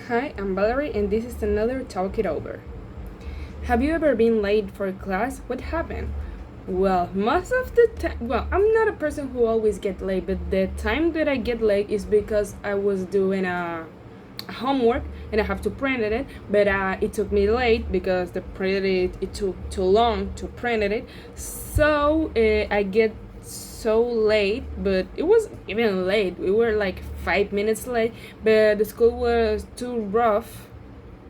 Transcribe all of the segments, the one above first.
Hi, I'm Valerie, and this is another Talk It Over. Have you ever been late for class? What happened? Well, most of the time, I'm not a person who always get late, but the time that I get late is because I was doing a homework and I have to print it, but it took me late because it took too long to print it. So I get so late, but it was even late. We were like 5 minutes late, but the school was too rough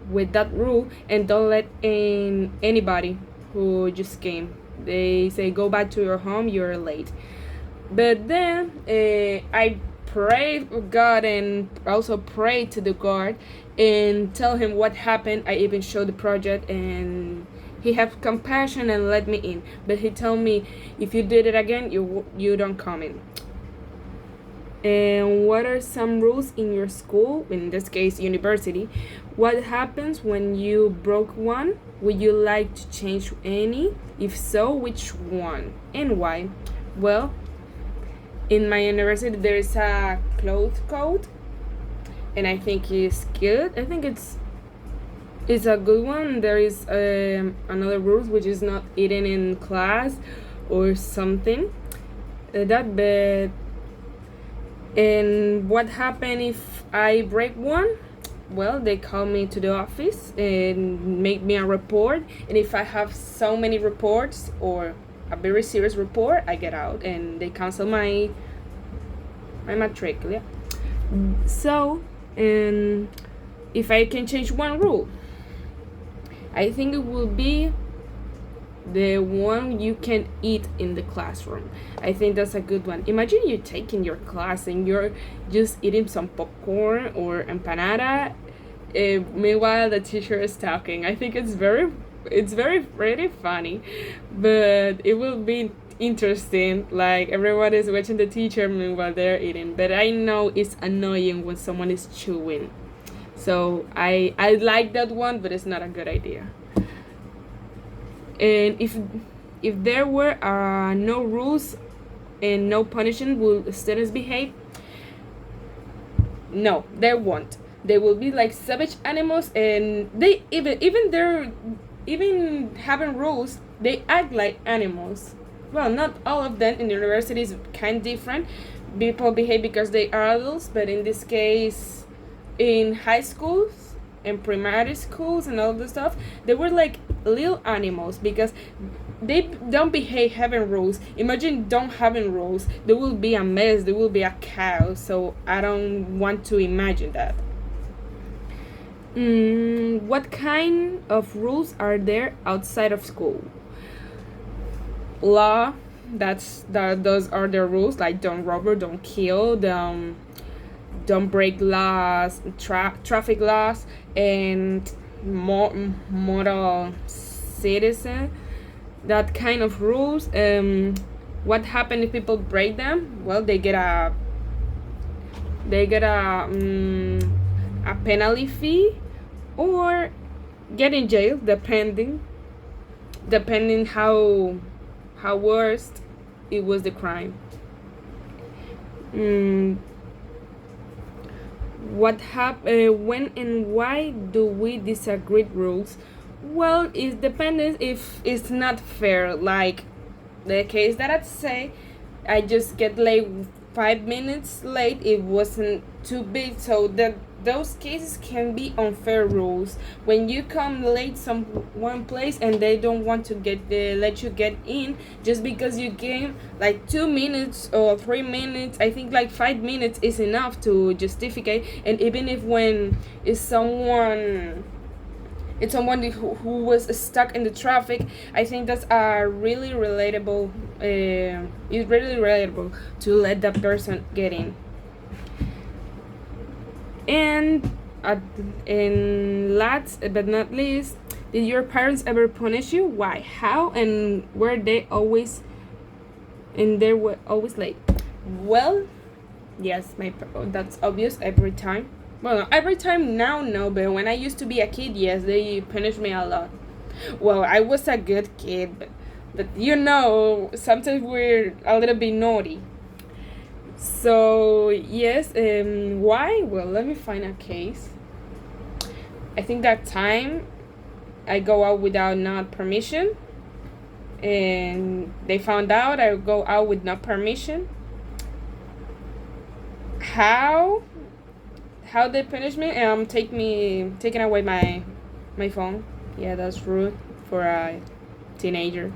with that rule and don't let in anybody who just came. They say go back to your home, you're late. But then I prayed for God and also prayed to the guard and tell him what happened. I even showed the project and he had compassion and let me in. But he told me if you did it again, you don't come in. And what are some rules in your school, in this case university? What happens when you broke one? Would you like to change any? If so, which one and why? Well, in my university there is a clothes code and I think it's good. I think it's a good one. There is another rule which is not eating in class or something that, but and what happened if I break one? Well, they call me to the office and make me a report. And if I have so many reports or a very serious report, I get out and they cancel my matric. Yeah. So, and if I can change one rule, I think it will be the one you can eat in the classroom. I think that's a good one. Imagine you taking your class and you're just eating some popcorn or empanada, meanwhile the teacher is talking. I think it's very pretty funny, but it will be interesting. Like everyone is watching the teacher meanwhile they're eating. But I know it's annoying when someone is chewing. So I like that one, but it's not a good idea. And if there were no rules and no punishment, will students behave? No, there won't. They will be like savage animals, and they even having rules, they act like animals. Well, not all of them. In the universities, kind of different. People behave because they are adults, but in this case, in high schools and primary schools and all this stuff, they were like little animals because they don't behave having rules. Imagine don't having rules. There will be a mess. There will be a chaos. So I don't want to imagine that. What kind of rules are there outside of school? Law. Those are the rules. Like don't rob, don't kill, don't break laws, traffic laws, and moral citizen. That kind of rules. What happens if people break them? Well, they get a penalty fee or get in jail, depending how worst it was the crime. What happened? When and why do we disagree rules? Well, it depends if it's not fair. Like the case that I'd say, I just get late 5 minutes late. It wasn't too big, so those cases can be unfair rules. When you come late one place and they don't want to let you get in just because you came like 2 minutes or 3 minutes, I think like 5 minutes is enough to justify. And even if when it's someone who was stuck in the traffic, I think that's really relatable. It's really relatable to let that person get in. And last but not least, did your parents ever punish you? Why? How? And were they always late? Well, yes, that's obvious every time. Well, every time now, no, but when I used to be a kid, yes, they punished me a lot. Well, I was a good kid, but sometimes we're a little bit naughty. So yes, why? Well, let me find a case. I think that time I go out without not permission, and they found out I go out with no permission. How they punish me? Taking away my phone. Yeah, that's rude for a teenager.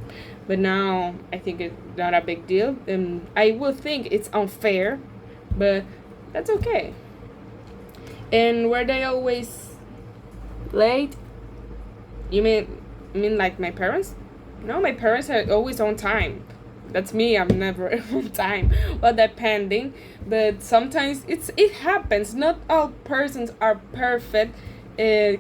But now I think it's not a big deal, and I will think it's unfair, but that's okay. And were they always late? You mean like my parents? No, my parents are always on time. That's me. I'm never on time. Well, depending, but sometimes it happens. Not all persons are perfect,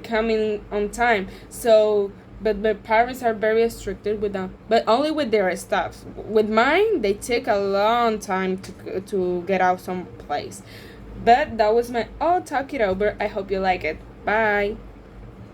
coming on time. So, but my parents are very restricted with them, but only with their stuff. With mine, they take a long time to get out someplace. But that was my all talk it over. I hope you like it. Bye.